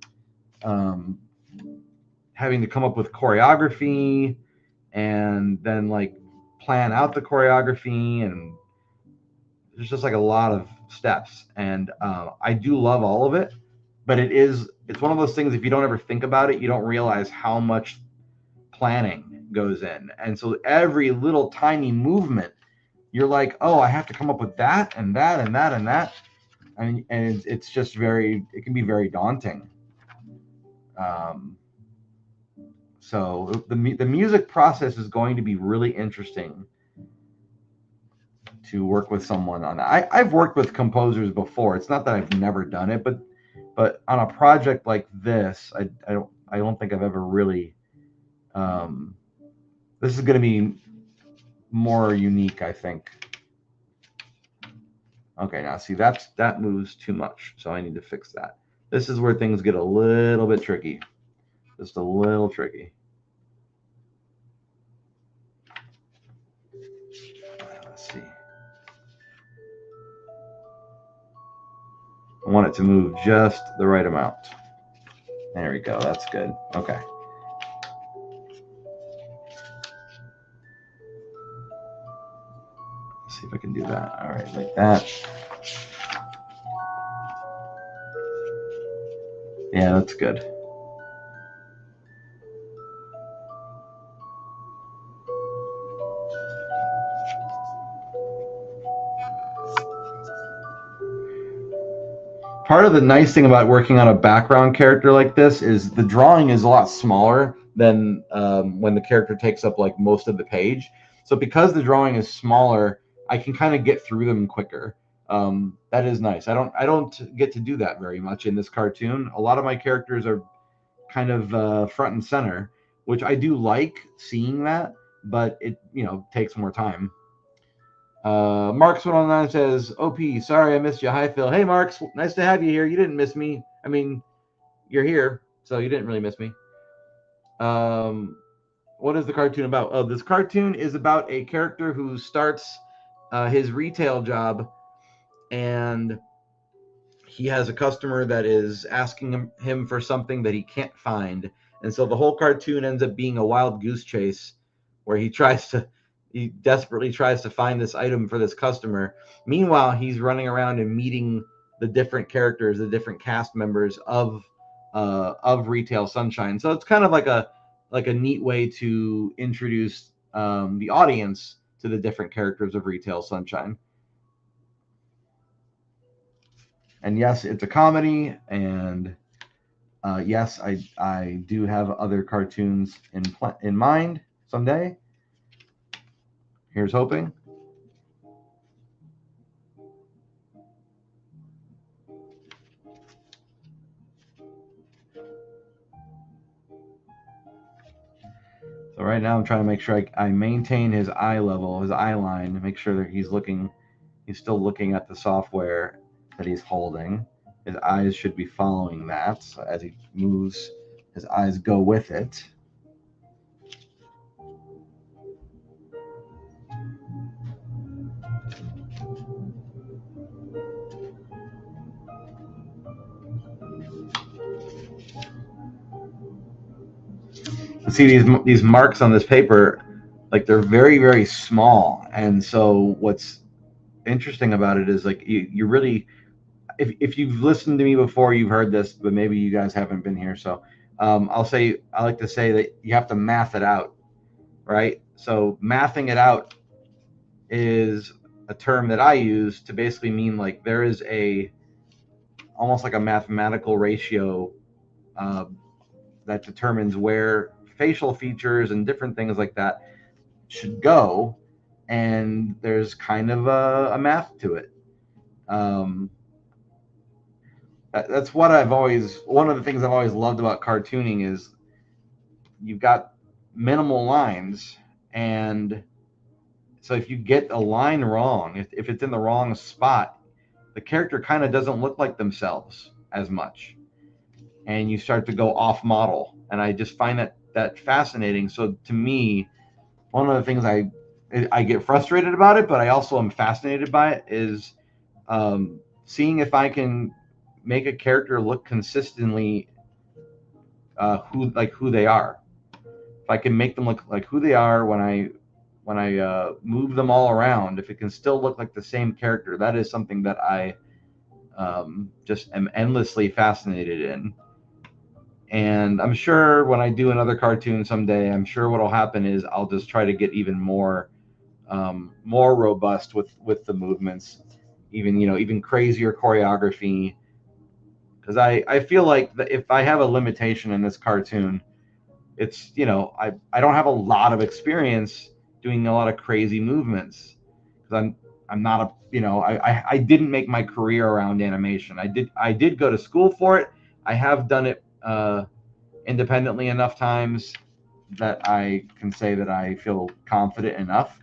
having to come up with choreography and then like plan out the choreography, and there's just like a lot of steps. And I do love all of it, but it's one of those things, if you don't ever think about it, you don't realize how much planning goes in. And so every little tiny movement, you're like, oh, I have to come up with that and that and that and that. And it's just it can be very daunting. So the music process is going to be really interesting to work with someone on that. I've worked with composers before. It's not that I've never done it, but on a project like this, I don't think I've ever really. This is going to be more unique, I think. Okay, now see that moves too much, so I need to fix that. This is where things get a little bit tricky, just a little tricky. Let's see. I want it to move just the right amount. There we go. That's good. Okay. Let's see if I can do that. All right, like that. Yeah, that's good. Part of the nice thing about working on a background character like this is the drawing is a lot smaller than when the character takes up like most of the page. So because the drawing is smaller, I can kind of get through them quicker. That is nice. I don't get to do that very much in this cartoon. A lot of my characters are kind of front and center, which I do like seeing that, but it takes more time. Marks109 says, OP, sorry I missed you. Hi, Phil. Hey, Marks, nice to have you here. You didn't miss me. I mean, you're here, so you didn't really miss me. What is the cartoon about? Oh, this cartoon is about a character who starts his retail job, and he has a customer that is asking him for something that he can't find. And so the whole cartoon ends up being a wild goose chase where he desperately tries to find this item for this customer. Meanwhile, he's running around and meeting the different characters, the different cast members of Retail Sunshine. So it's kind of like a neat way to introduce the audience to the different characters of Retail Sunshine. And yes, it's a comedy, and yes, I do have other cartoons in mind someday. Here's hoping. So right now I'm trying to make sure I maintain his eye level, his eye line, to make sure that he's still looking at the software that he's holding. His eyes should be following that. So as he moves, his eyes go with it. See these marks on this paper, like they're very, very small. And so what's interesting about it is like you really, if you've listened to me before, you've heard this, but maybe you guys haven't been here. So I like to say that you have to math it out, right? So mathing it out is a term that I use to basically mean like there is almost like a mathematical ratio that determines where facial features and different things like that should go, and there's kind of a math to it. That's what one of the things I've always loved about cartooning is you've got minimal lines, and so if you get a line wrong, if it's in the wrong spot, the character kind of doesn't look like themselves as much, and you start to go off model. And I just find that fascinating. So to me, one of the things I get frustrated about it, but I also am fascinated by it, is seeing if I can make a character look consistently who they are. If I can make them look like who they are when I move them all around, if it can still look like the same character, that is something that I just am endlessly fascinated in. And I'm sure when I do another cartoon someday, I'm sure what'll happen is I'll just try to get even more robust with the movements, even crazier choreography. Because I feel like if I have a limitation in this cartoon, it's I don't have a lot of experience doing a lot of crazy movements because I'm not I didn't make my career around animation. I did go to school for it. I have done it independently enough times that I can say that I feel confident enough.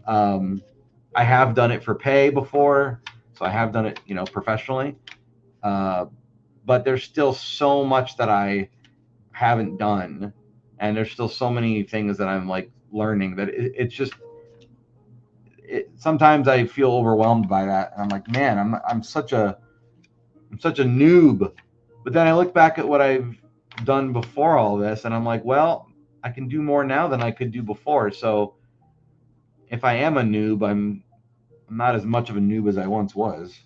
I have done it for pay before, so I have done it professionally. But there's still so much that I haven't done, and there's still so many things that I'm like learning that it's just sometimes I feel overwhelmed by that, and I'm like, man, I'm such a noob. But then I look back at what I've done before all this, and I'm like, well, I can do more now than I could do before. So if I am a noob, I'm not as much of a noob as I once was.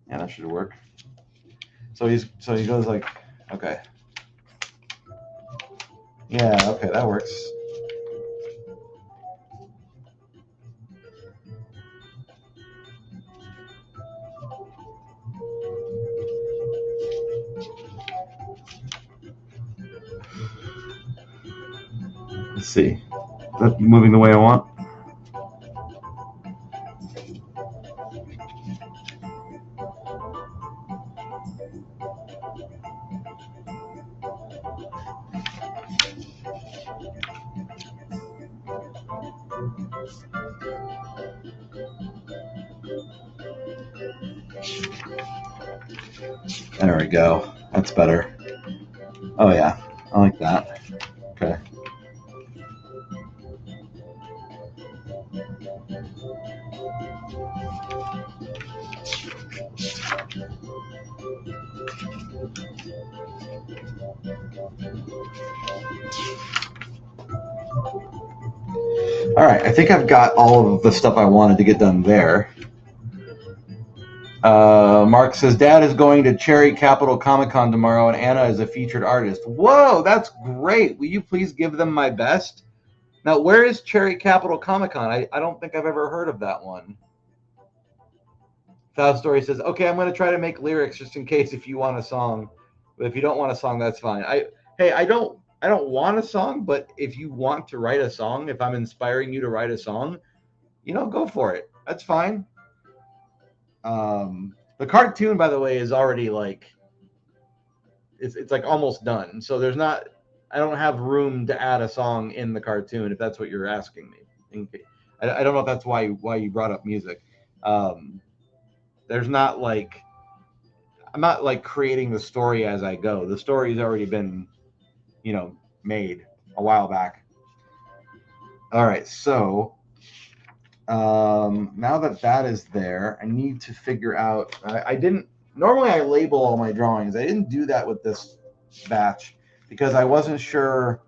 Yeah, that should work. So he goes like, okay. Yeah, okay, that works. Let's see. Is that moving the way I want? There we go. That's better. Oh yeah, I like that. Okay. All right, I think I've got all of the stuff I wanted to get done there. Mark says, Dad is going to Cherry Capital Comic Con tomorrow, and Anna is a featured artist. Whoa, that's great. Will you please give them my best? Now, where is Cherry Capital Comic Con? I don't think I've ever heard of that one. Foul Story says, okay, I'm going to try to make lyrics just in case if you want a song. But if you don't want a song, that's fine. I don't want a song, but if you want to write a song, if I'm inspiring you to write a song, go for it. That's fine. The cartoon, by the way, is already like it's like almost done. So I don't have room to add a song in the cartoon if that's what you're asking me. I don't know if that's why you brought up music. There's not like I'm not like creating the story as I go. The story's already been, made a while back. All right, so now that is there, I need to figure out. I didn't normally I label all my drawings. I didn't do that with this batch because I wasn't sure.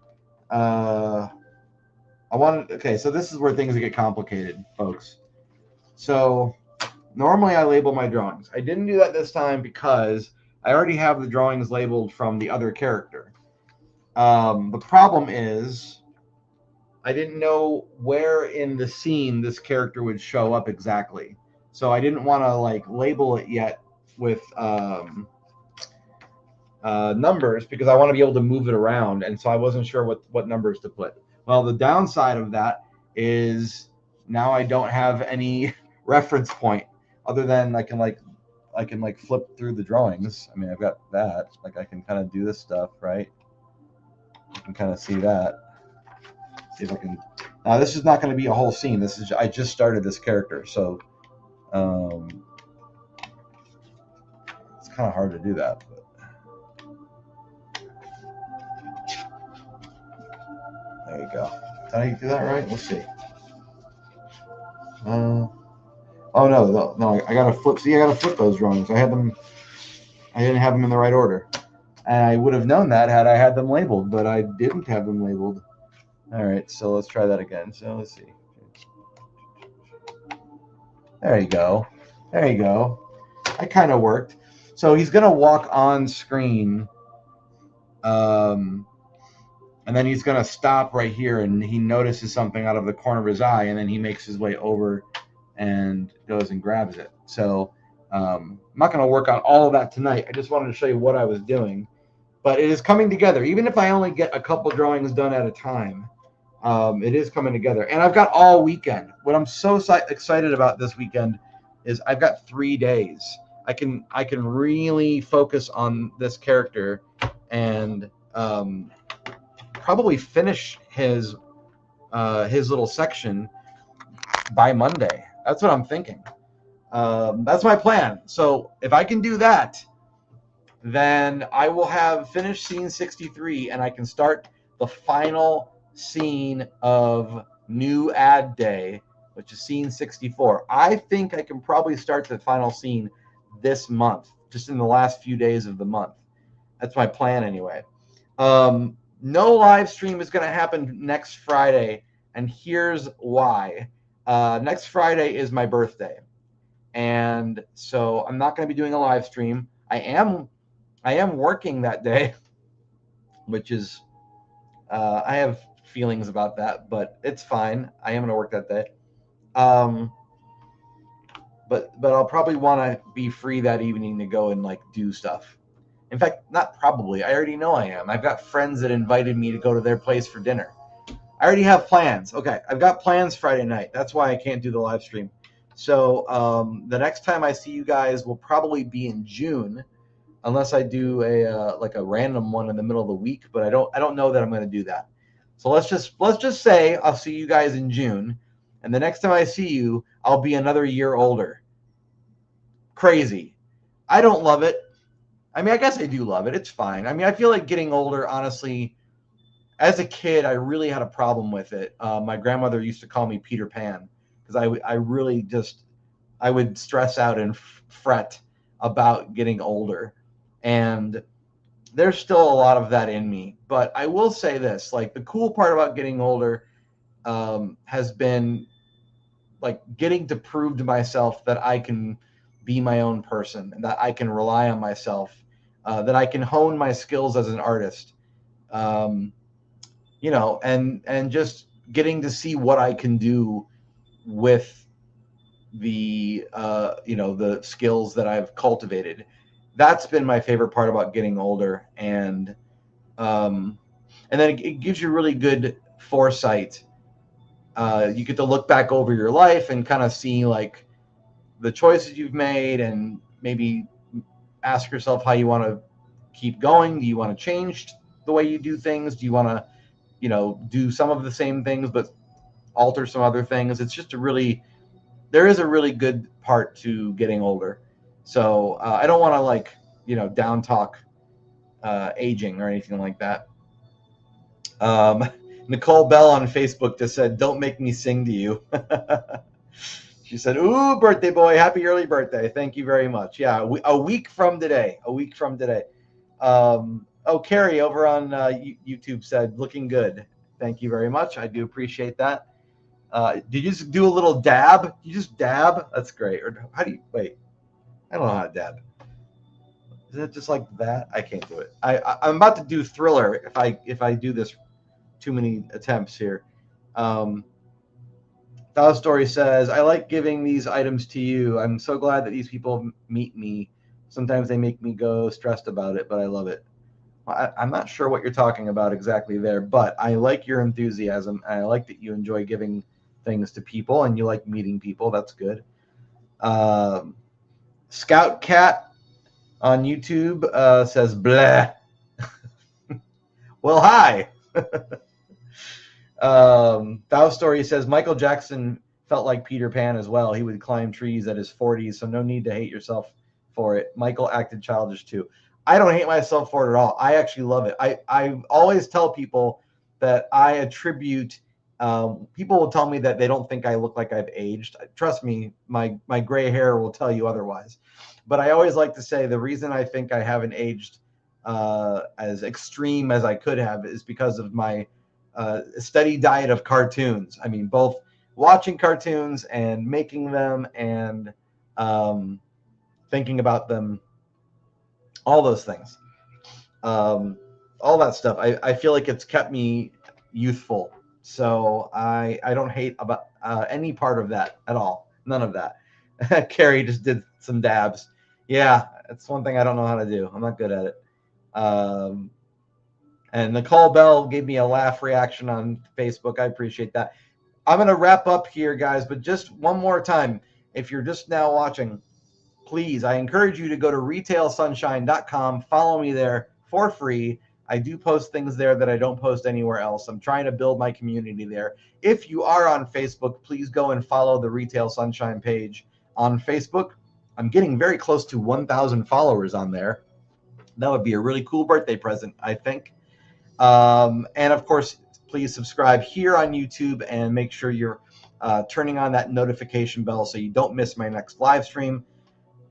Okay, so this is where things get complicated, folks. So normally I label my drawings. I didn't do that this time because I already have the drawings labeled from the other character. The problem is I didn't know where in the scene this character would show up exactly. So I didn't want to like label it yet with numbers because I want to be able to move it around. And so I wasn't sure what numbers to put. Well, the downside of that is now I don't have any reference point other than I can flip through the drawings. I mean, I've got that. Like I can kind of do this stuff, right? You can kind of see that. See if I can. Now this is not going to be a whole scene. I just started this character, so it's kind of hard to do that. But There you go. Did I do that right? Let's see. Oh no! I gotta flip. See, I gotta flip those drawings. I didn't have them in the right order, and I would have known that had I had them labeled, but I didn't have them labeled. All right, so let's try that again. So let's see. There you go. There you go. I kind of worked. So he's gonna walk on screen, and then he's gonna stop right here, and he notices something out of the corner of his eye, and then he makes his way over and goes and grabs it. So I'm not going to work on all of that tonight. I just wanted to show you what I was doing. But it is coming together. Even if I only get a couple drawings done at a time, it is coming together. And I've got all weekend. What I'm so excited about this weekend is I've got 3 days. I can really focus on this character and probably finish his little section by Monday. That's what I'm thinking. That's my plan. So if I can do that, then I will have finished scene 63 and I can start the final scene of New Ad Day, which is scene 64. I think I can probably start the final scene this month, just in the last few days of the month. That's my plan anyway. No live stream is going to happen next Friday, and here's why. Next Friday is my birthday, and so I'm not going to be doing a live stream. I am working that day, which is I have feelings about that, but it's fine. I am going to work that day. But I'll probably want to be free that evening to go and like do stuff. In fact, not probably. I already know I am. I've got friends that invited me to go to their place for dinner. I already have plans. Okay, I've got plans Friday night. That's why I can't do the live stream. So the next time I see you guys will probably be in June, unless I do a random one in the middle of the week. But I don't know that I'm going to do that. So let's just say I'll see you guys in June, and the next time I see you, I'll be another year older. Crazy. I don't love it. I mean, I guess I do love it. It's fine. I mean, I feel like getting older, honestly. As a kid, I really had a problem with it. My grandmother used to call me Peter Pan because I really just, I would stress out and fret about getting older. And there's still a lot of that in me. But I will say this, like the cool part about getting older has been like getting to prove to myself that I can be my own person, and that I can rely on myself, that I can hone my skills as an artist. You know, and just getting to see what I can do with the the skills that I've cultivated. That's been my favorite part about getting older, and then it gives you really good foresight. You get to look back over your life and kind of see like the choices you've made, and maybe ask yourself how you want to keep going. Do you want to change the way you do things? Do you want to do some of the same things but alter some other things? It's just there is a really good part to getting older. So I don't want to like down talk aging or anything like that. Nicole Bell on Facebook just said, "Don't make me sing to you." She said, "Ooh, birthday boy, happy early birthday." Thank you very much. Yeah, a week from today. Oh, Carrie over on YouTube said, "Looking good." Thank you very much. I do appreciate that. Did you just do a little dab? You just dab? That's great. Or how do you wait? I don't know how to dab. Is it just like that? I can't do it. I'm about to do Thriller if I do this too many attempts here. Thou Story says, "I like giving these items to you. I'm so glad that these people meet me. Sometimes they make me go stressed about it, but I love it." I'm not sure what you're talking about exactly there, but I like your enthusiasm, and I like that you enjoy giving things to people, and you like meeting people. That's good. Scout Cat on YouTube says, "Bleh." Well, hi. Thou Story says, "Michael Jackson felt like Peter Pan as well. He would climb trees at his 40s, so no need to hate yourself for it. Michael acted childish too." I don't hate myself for it at all. I actually love it. I always tell people that I attribute. People will tell me that they don't think I look like I've aged. Trust me, my gray hair will tell you otherwise. But I always like to say the reason I think I haven't aged as extreme as I could have is because of my steady diet of cartoons. I mean, both watching cartoons and making them and thinking about them, all those things, all that stuff. I feel like it's kept me youthful. So I don't hate about any part of that at all. None of that. Carrie just did some dabs. Yeah, that's one thing I don't know how to do. I'm not good at it. And Nicole Bell gave me a laugh reaction on Facebook. I appreciate that. I'm going to wrap up here, guys, but just one more time. If you're just now watching, please, I encourage you to go to retailsunshine.com. Follow me there for free. I do post things there that I don't post anywhere else. I'm trying to build my community there. If you are on Facebook, please go and follow the Retail Sunshine page on Facebook. I'm getting very close to 1,000 followers on there. That would be a really cool birthday present, I think. And of course, please subscribe here on YouTube and make sure you're turning on that notification bell so you don't miss my next live stream.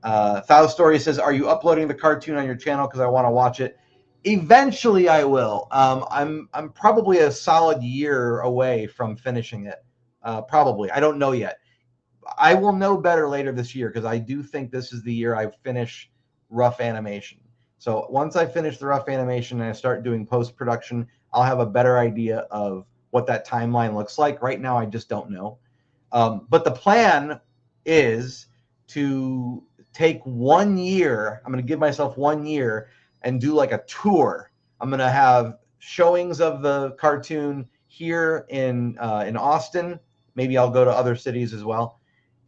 Thou Story says, "Are you uploading the cartoon on your channel? Because I want to watch it." Eventually, I will. I'm probably a solid year away from finishing it. Probably, I don't know yet. I will know better later this year because I do think this is the year I finish rough animation. So once I finish the rough animation and I start doing post-production, I'll have a better idea of what that timeline looks like. Right now, I just don't know. But the plan is to take 1 year. I'm going to give myself 1 year and do like a tour. I'm going to have showings of the cartoon here in Austin. Maybe I'll go to other cities as well.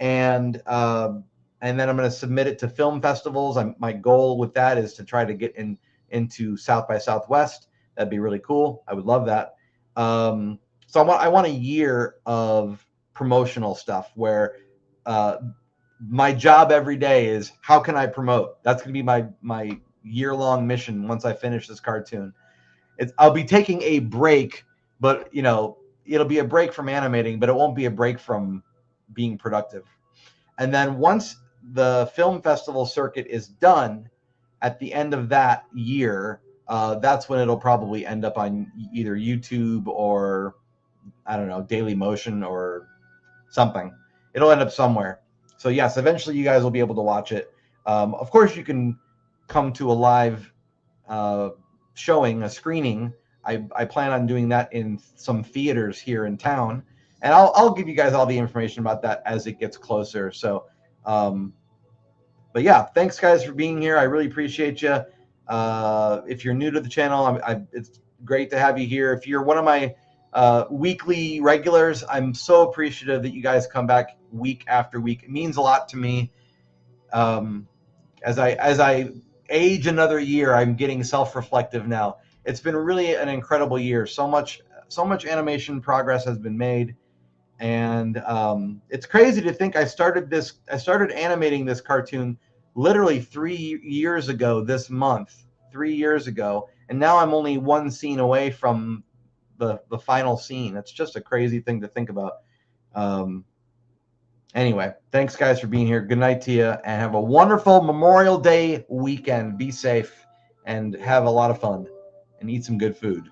And then I'm going to submit it to film festivals. My goal with that is to try to get into South by Southwest. That'd be really cool. I would love that. So I want a year of promotional stuff where my job every day is how can I promote? That's going to be my year-long mission once I finish this cartoon. I'll be taking a break, but it'll be a break from animating, but it won't be a break from being productive. And then once the film festival circuit is done at the end of that year, that's when it'll probably end up on either YouTube or, I don't know, Daily Motion or something. It'll end up somewhere. So yes, eventually you guys will be able to watch it. Of course, you can come to a live showing, a screening. I plan on doing that in some theaters here in town. And I'll give you guys all the information about that as it gets closer. So, but yeah, thanks guys for being here. I really appreciate you. If you're new to the channel, it's great to have you here. If you're one of my weekly regulars, I'm so appreciative that you guys come back week after week. It means a lot to me. As I age another year, I'm getting self-reflective now. It's been really an incredible year. So much animation progress has been made. And it's crazy to think I started animating this cartoon literally 3 years ago this month, 3 years ago. And now I'm only one scene away from the final scene. It's just a crazy thing to think about. Anyway, thanks guys for being here. Good night to you, and have a wonderful Memorial Day weekend. Be safe and have a lot of fun and eat some good food.